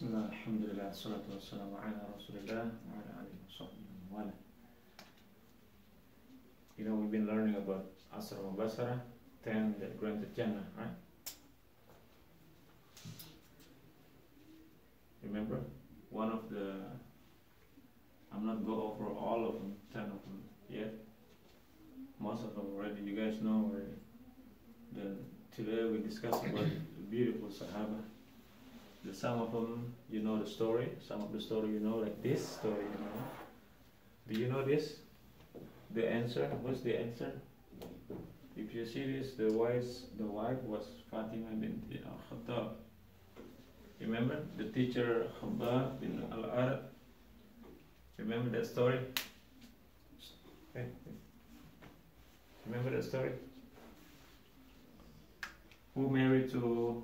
Bismillah, alhamdulillah, salatu wassalamu ala rasulillah wa ala alihi wa sahbihi wa wala. You know, we've been learning about Asra wa Basara, 10 that granted Jannah, right? Remember? One of the, I'm not go over all of them, 10 of them yet. Most of them already, you guys know already. Then today we discuss about the beautiful Sahaba. Some of them, you know the story. Some of the story you know, like this story, you know. Do you know this? The answer? What's the answer? If you see this, the wife was Fatima bint Khattab. Remember the teacher Khabbab bin al-Arad? Remember that story? Okay. Remember that story? Who married to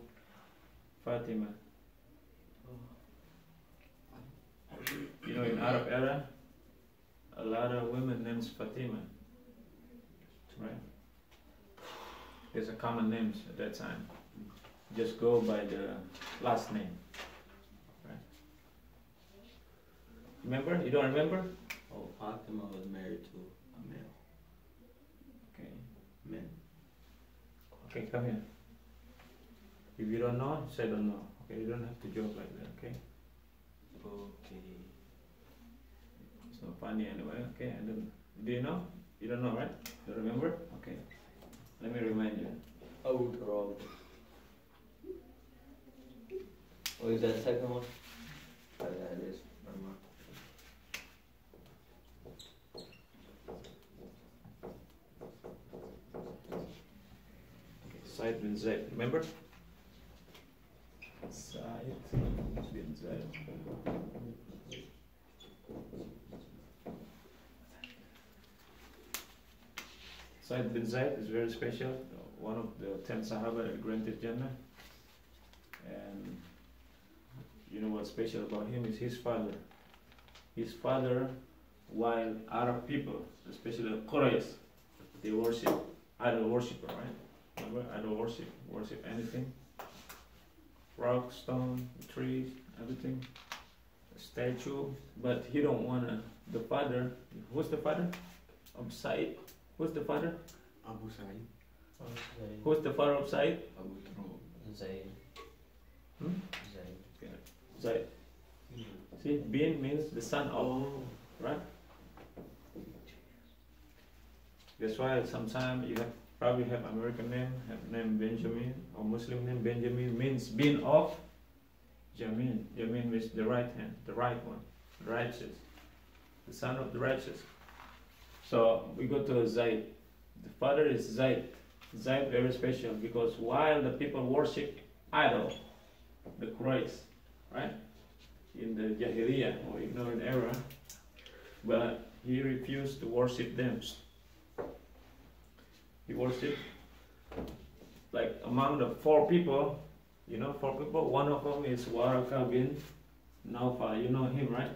Fatima? You know, in Arab era, a lot of women named Fatima, right? There's a common names at that time. Just go by the last name, right? Remember? You don't remember? Oh, Fatima was married to a male. Okay. Men. Okay, come here. If you don't know, say don't know. Okay, you don't have to joke like that. Okay. Okay. It's not funny anyway. Okay, and then do you know? You don't know, right? You remember? Okay. Let me remind you. Oud Rob. Oh, is that the second one? Oh, yeah, it is. Okay, Saeed bin Zayd. Remember? Saeed bin Zayd. Saeed bin Zayd is very special, one of the 10 Sahaba that granted Jannah. And you know what's special about him is his father. His father, while Arab people, especially Quraysh, they worship, idol worshipper, right? Remember, idol worship anything. Rock, stone, trees, everything. A statue, but he don't wanna, the father, who's the father? Of Saeed. Who's the father? Abu Sa'id. Who's the father of Saeed? Abu Turab. Zayd. Hmm? Zayd. Zayd. See, bin means the son of, right? That's why sometimes you probably have American name, Benjamin, or Muslim name Benjamin means bin of Jamin. Jamin means the right hand, the right one, the righteous, the son of the righteous. So we go to Zayd. The father is Zayd. Zayd very special because while the people worship idol, the Quraysh, right? In the Jahiliyyah or ignorant era, but he refused to worship them. He worshipped, like among the 4 people, you know, 4 people, one of them is Waraka bin Nawfal. You know him, right?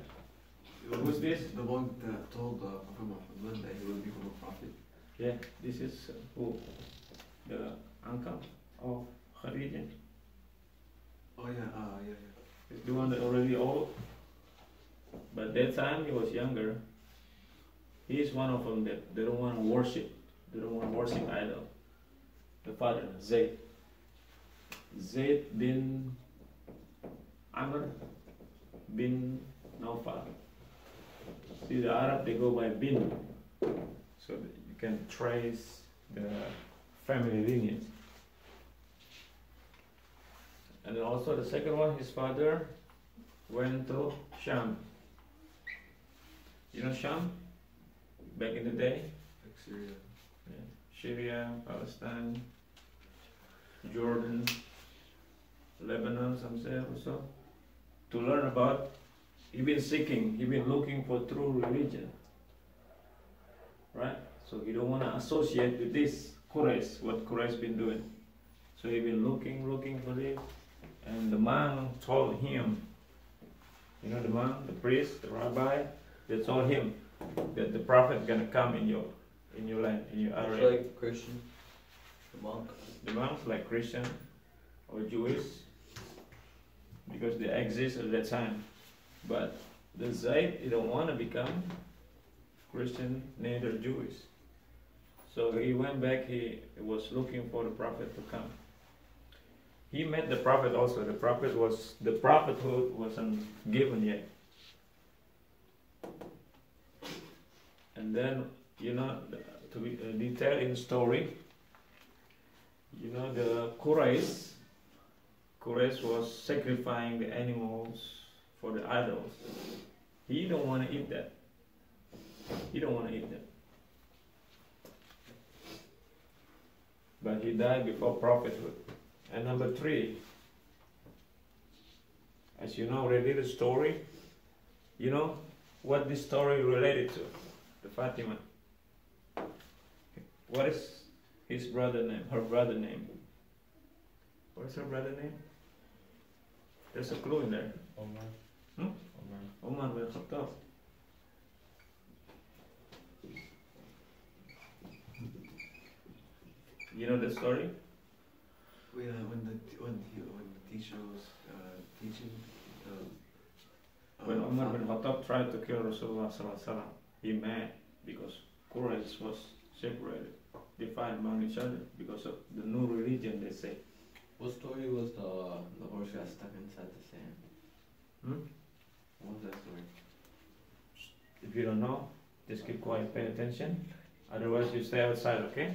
Who's this? The one that told Prophet Muhammad that he would become a prophet. Yeah, this is who? The uncle of Khadija. Oh yeah, yeah. He's the one that already old. But that time he was younger. He is one of them that they don't want to worship. They don't want to worship idol. The father, Zayd. Zayd bin Amr bin Nawfal. See, the Arab, they go by bin. So that you can trace the family lineage. And then also the second one, his father went to Sham. You know Sham? Back in the day? Like Syria. Yeah. Syria, Palestine, Jordan, Lebanon, some say also. To learn about, he been seeking, he been looking for true religion. Right? So he don't want to associate with this Quraysh, what Quraysh been doing. So he been looking for it. And the man told him, you know the man, the priest, the rabbi, they told him that the prophet gonna come in your land, in your area. It's like Christian. The monk. The monks like Christian or Jewish, because they exist at that time. But the Zayd, he don't want to become Christian, neither Jewish. So he went back, he was looking for the prophet to come. He met the prophet also. The prophethood wasn't given yet. And then, to be detailed in story, the Quraysh was sacrificing the animals for the idols. He don't want to eat that. He don't want to eat that. But he died before prophethood. And number 3, as you know already the story, you know what this story related to? The Fatima. What is his brother name? Her brother name? What is her brother name? There's a clue in there. Omar. Omar bin Khattab. You know the story? Yeah, when the teacher was teaching. When Umar bin Khattab tried to kill Rasulullah sallallahu alaihi wasallam, he mad because Quraysh was separated, divided among each other because of the new religion, they say. What story was the horse got stuck inside the sand? What was that story? If you don't know, just keep quiet, pay attention. Otherwise, you stay outside, okay?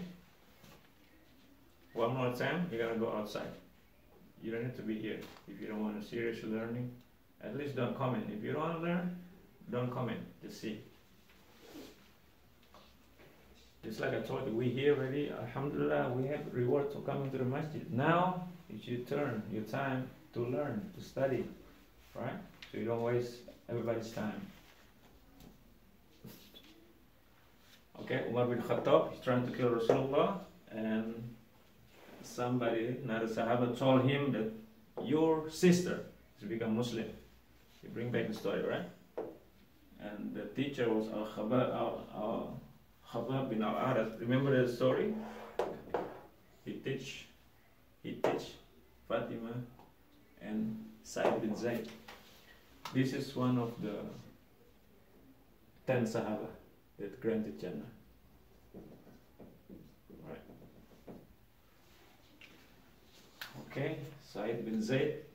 One more time, you're gonna go outside. You don't have to be here. If you don't want to serious learning, at least don't comment. If you don't want to learn, don't comment. Just see. Just like I told you, we here already. Alhamdulillah, we have reward to coming to the masjid. Now it's your turn, your time to learn, to study, right? So you don't waste everybody's time. Okay, Umar bin Khattab, he's trying to kill Rasulullah, and somebody, another Sahaba, told him that your sister has become Muslim. You bring back the story, right? And the teacher was Al-Khabab bin Al-Arad. Remember the story? He teach Fatima and Saeed bin Zayd. This is one of the 10 Sahaba that granted Jannah. Right. Okay, Saeed bin Zayd.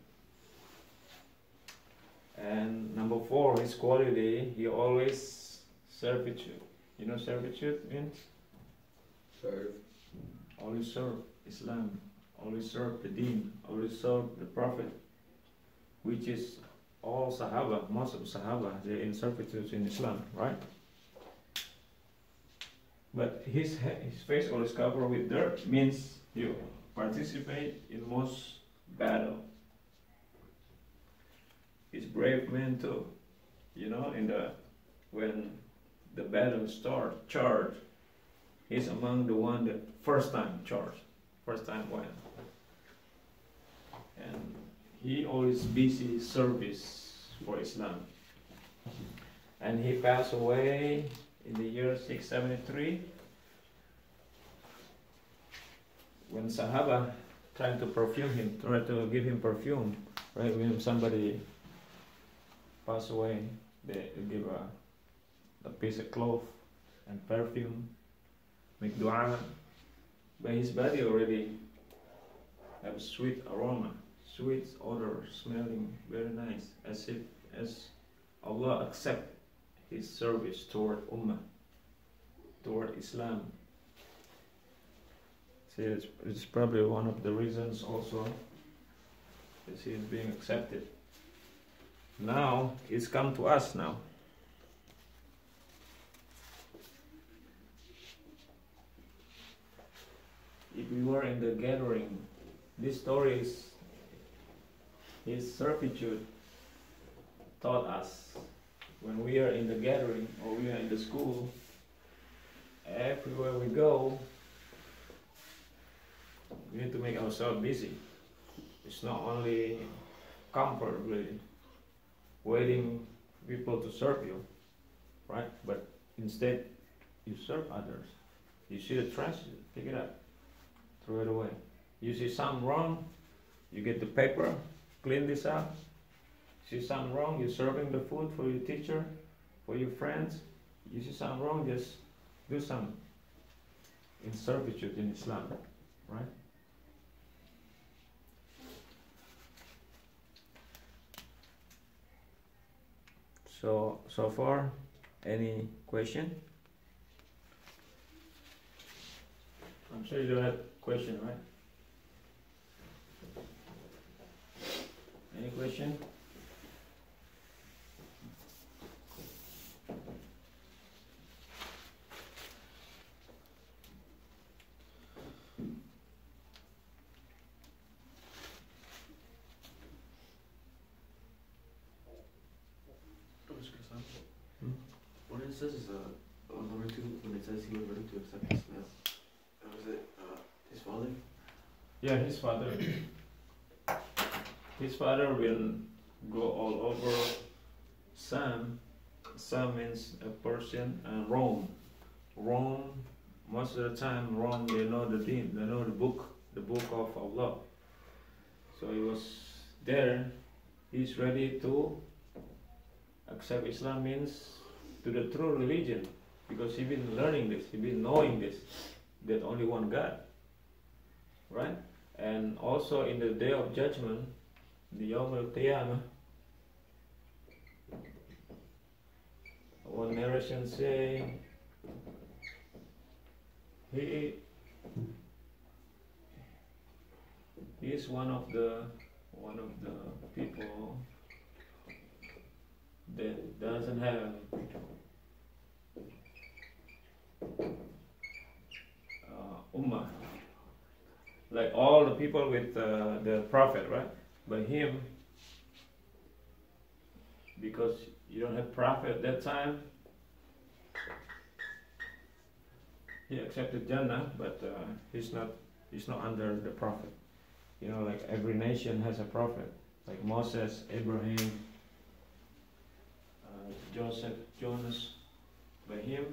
And number 4, his quality, he always servitude. You know servitude means? Serve. Always serve Islam, always serve the Deen, always serve the Prophet, which is all Sahaba, most of Sahaba, they're in servitude in Islam, right? But his face always covered with dirt means you participate in most battle. He's brave man too, when the battle charge, he's among the one that first time charged, first time went. And he always busy service for Islam. And he passed away in the year 673 when Sahaba tried to give him perfume, right? When somebody passed away, they give a piece of cloth and perfume, make dua, but his body already have sweet aroma, sweet odor, smelling very nice, as Allah accept his service toward Ummah, toward Islam. See, it's probably one of the reasons also that he is being accepted. Now it's come to us now. If we were in the gathering, this story is his servitude taught us. When we are in the gathering or we are in the school, everywhere we go, we need to make ourselves busy. It's not only comfort, really, waiting people to serve you, right? But instead, you serve others. You see the trash, pick it up, throw it away. You see something wrong, you get the paper, clean this up, See something wrong, you're serving the food for your teacher, for your friends, you see something wrong, just do some in servitude in Islam, right? So far, any question? I'm sure you don't have question, right? Any question? When it says on number 2, when it says he was ready to accept Islam, was it his father? Yeah, his father. His father will go all over Sam. Sam means a Persian, and Rome. Rome, most of the time, Rome, they know the deen, they know the book of Allah. So he was there. He's ready to accept Islam, means to the true religion, because he's been learning this, he's been knowing this, that only one God, right? And also in the day of judgment, the Yawm al-Qiyamah, one narration say he is one of the people that doesn't have ummah, like all the people with the prophet, right? But him, because you don't have prophet at that time, he accepted Jannah, but he's not under the prophet. You know, like every nation has a prophet, like Moses, Abraham, Joseph, Jonas. By him,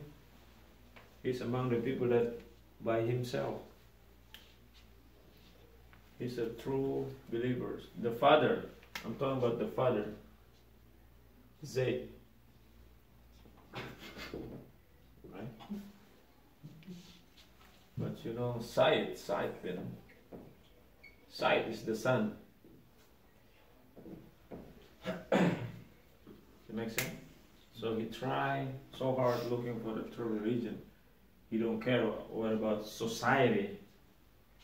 he's among the people that by himself. He's a true believer. The father, I'm talking about the father, Zayd. Right? But you know, Saeed is the son. It makes sense? So he tried so hard looking for the true religion. He don't care what about society,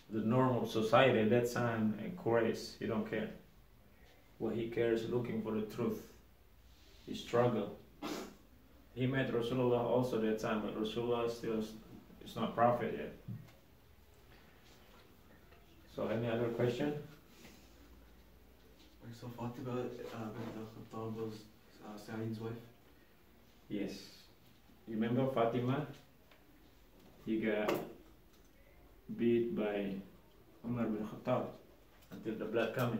the normal society at that time and Quraysh. He don't care. What he cares is looking for the truth. He struggled. He met Rasulullah also that time, but Rasulullah still is not prophet yet. So any other question? So Fatima bin Khattab was Saeed's wife? Yes. You remember Fatima? He got beat by Umar bin Khattab until the blood coming.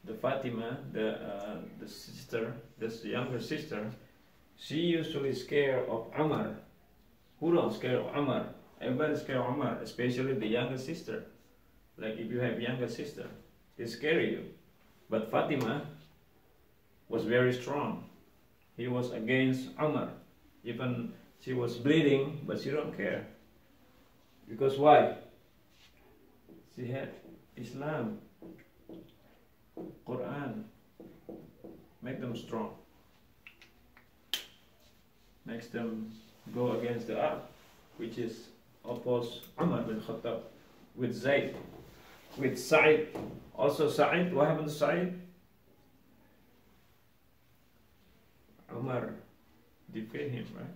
The Fatima, the sister, this younger sister, she usually scared of Umar. Who don't scare of Umar? Everybody scared of Umar, especially the younger sister. Like if you have younger sister, they scare you. But Fatima was very strong. He was against Umar. Even she was bleeding, but she don't care. Because why? She had Islam, Quran, make them strong. Makes them go against the Arab, which is oppose Umar bin Khattab with Zayd, with Saeed. Also Saeed, what happened to Saeed? Umar defeated him, right?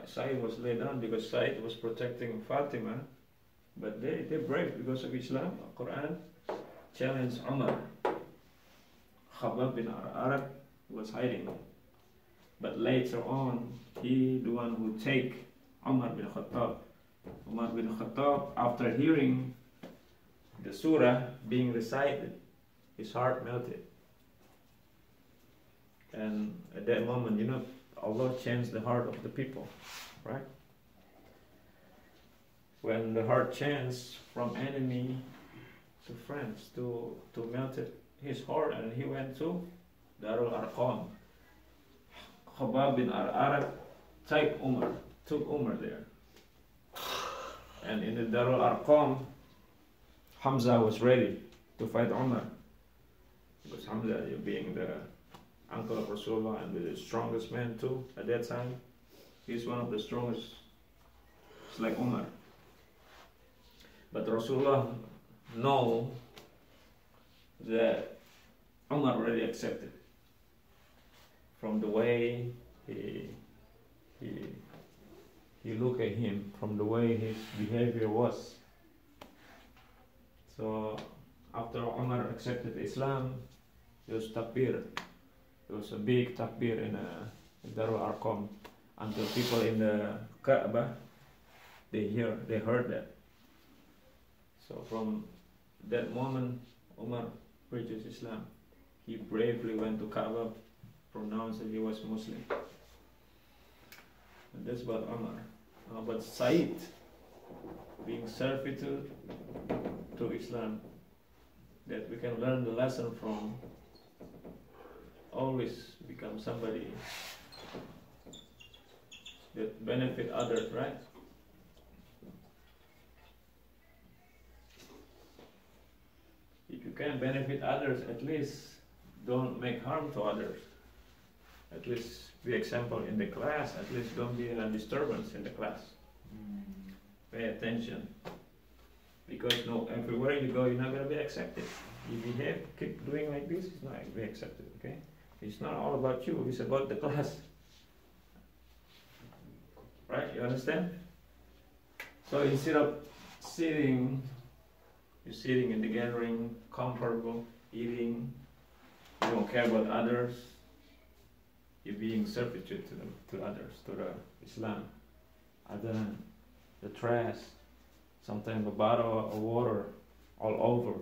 Saeed was laid down because Saeed was protecting Fatima, but they brave because of Islam. Quran challenged Umar. Khabbab bin Arab was hiding, but later on he the one who take Umar bin Khattab. Umar bin Khattab, after hearing the surah being recited, his heart melted. And at that moment, you know, Allah changed the heart of the people, right? When the heart changed from enemy to friends, to melt it, his heart and he went to Darul Arqam. Khabab bin Arab took Umar there. And in the Darul Arqam, Hamza was ready to fight Umar. Because Hamza, being the uncle of Rasulullah and the strongest man too at that time, he's one of the strongest. It's like Umar. But Rasulullah know that Umar already accepted from the way he looked at him, from the way his behavior was. So after Umar accepted Islam, there was takbir. There was a big takbir in Darul Arqam until people in the Kaaba they heard that. So from that moment, Umar preaches Islam. He bravely went to Kaaba, pronounced that he was Muslim. And that's about Umar. But Saeed, being servitude to Islam, that we can learn the lesson from, always become somebody that benefit others, right? If you can benefit others, at least don't make harm to others. At least be example in the class. At least don't be a disturbance in the class. Pay attention. Because everywhere you go, you're not going to be accepted. You behave, keep doing like this, it's not going to be accepted, okay? It's not all about you, it's about the class. Right, you understand? So instead of you're sitting in the gathering, comfortable, eating, you don't care about others, you're being servitude to them, to others, to the Islam. Other than the trash, sometimes a bottle of water all over.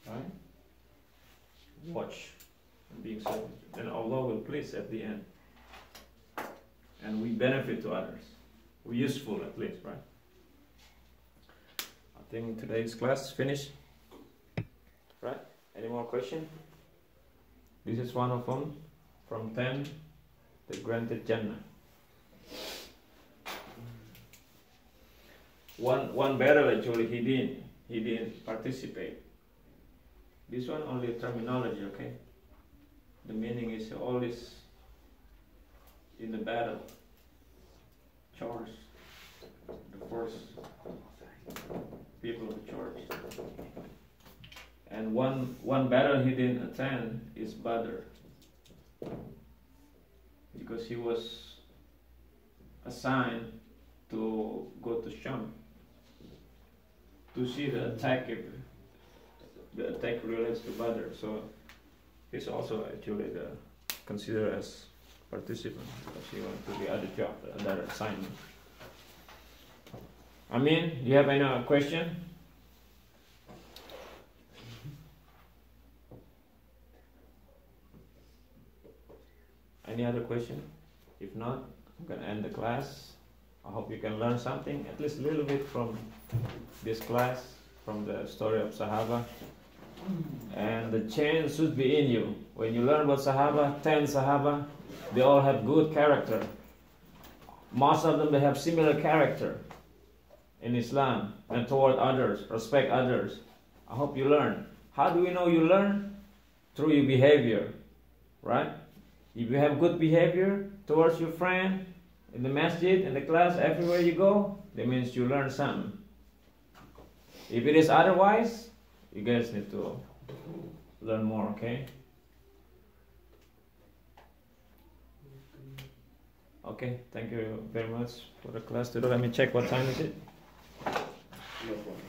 Right? Watch and being servitude. Then Allah will please at the end. And we benefit to others. We're useful at least, right? I think today's class finished. Right? Any more questions? This is one of them. From 10, the granted Jannah. One battle actually he didn't participate. This one only terminology, okay? The meaning is always in the battle. Charge. The first people to charge. And one battle he didn't attend is Badr. Because he was assigned to go to Sham to see the attack if the attack relates to Badr. So he's also actually considered as participant because he went to the other job, the other assignment. I mean, you have any question? Any other question? If not, I'm going to end the class. I hope you can learn something, at least a little bit from this class, from the story of Sahaba. And the change should be in you. When you learn about Sahaba, 10 Sahaba, they all have good character. Most of them, they have similar character in Islam and toward others, respect others. I hope you learn. How do we know you learn? Through your behavior, right? If you have good behavior towards your friend, in the masjid, in the class, everywhere you go, that means you learn something. If it is otherwise, you guys need to learn more, okay? Okay, thank you very much for the class today. Let me check what time is it. No problem.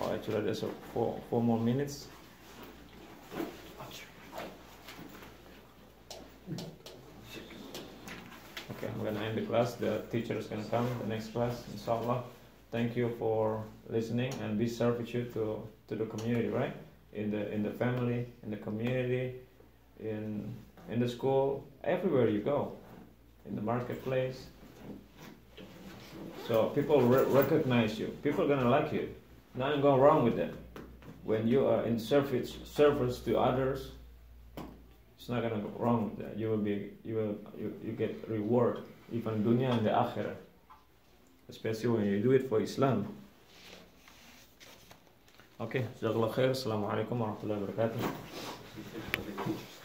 Oh, actually, there's four more minutes. Okay, I'm gonna end the class. The teacher is gonna come the next class, inshallah. Thank you for listening and be servitude to the community, right? In the family, in the community, in the school, everywhere you go, in the marketplace. So people recognize you. People are gonna like you. Nothing going wrong with that. When you are in service to others, it's not gonna go wrong with that. You get reward even dunya and the akhirah. Especially when you do it for Islam. Okay, jazakallah khair. Assalamualaikum warahmatullahi wabarakatuh.